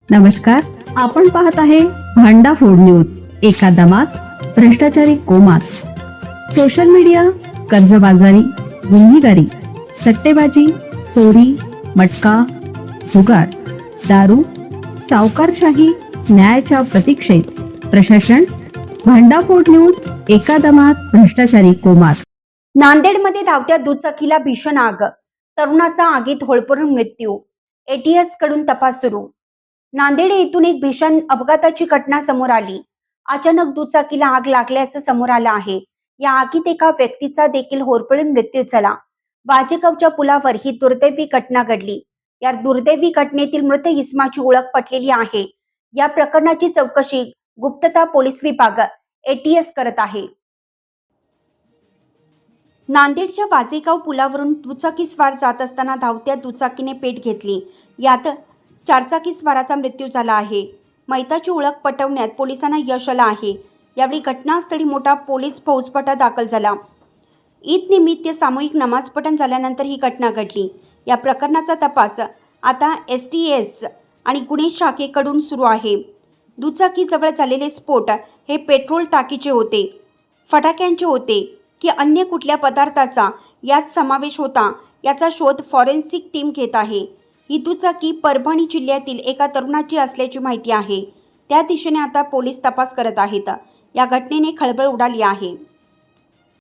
नमस्कार, आपण पाहत आहे भांडा फोड न्यूज. एका दमात भ्रष्टाचारी कोमात. सोशल मीडिया, कर्जबाजारी, गुन्हेगारी, सट्टेबाजी, चोरी, मटका, जुगार, दारू, सावकारशाही, न्यायाच्या प्रतीक्षेत प्रशासन. भांडाफोड न्यूज. एका दमात भ्रष्टाचारी कोमात. नांदेडमध्ये धावत्या दुचाकीला भीषण आग, तरुणाचा आगीत होळपळून मृत्यू. एटीएस कडून तपास सुरू. नांदेड येथून एक भीषण अपघाताची घटना समोर आली. अचानक दुचाकीला आग लागल्याचं समोर आलं आहे. या आगीत एका व्यक्तीचा देखील होरपळून मृत्यू झाला. वाजेगावच्या पुलावर ही दुर्दैवी घटना घडली. या दुर्दैवी घटनेतील मृत इसमाची ओळख पटलेली आहे. या प्रकरणाची चौकशी गुप्तता पोलीस विभाग एटीएस करत आहे. नांदेडच्या वाजेगाव पुलावरून दुचाकीस्वार जात असताना धावत्या दुचाकीने पेट घेतली. यात चारचाकीस्वाराचा मृत्यू झाला आहे. मैताची ओळख पटवण्यात पोलिसांना यश आलं आहे. यावेळी घटनास्थळी मोठा पोलीस फौजफाटा दाखल झाला. ईद निमित्त सामूहिक नमाज पठण झाल्यानंतर ही घटना घडली. या प्रकरणाचा तपास आता एसटीएस आणि गुन्हे शाखेकडून सुरू आहे. दुचाकीजवळ झालेले स्फोट हे पेट्रोल टाकीचे होते, फटाक्यांचे होते की अन्य कुठल्या पदार्थाचा यात समावेश होता, याचा शोध फॉरेन्सिक टीम घेत आहे. ही दुचाकी परभणी जिल्ह्यातील एका तरुणाची असल्याची माहिती आहे. त्या दिशेने आता पोलीस तपास करत आहेत. या घटनेने खळबळ उडाली आहे.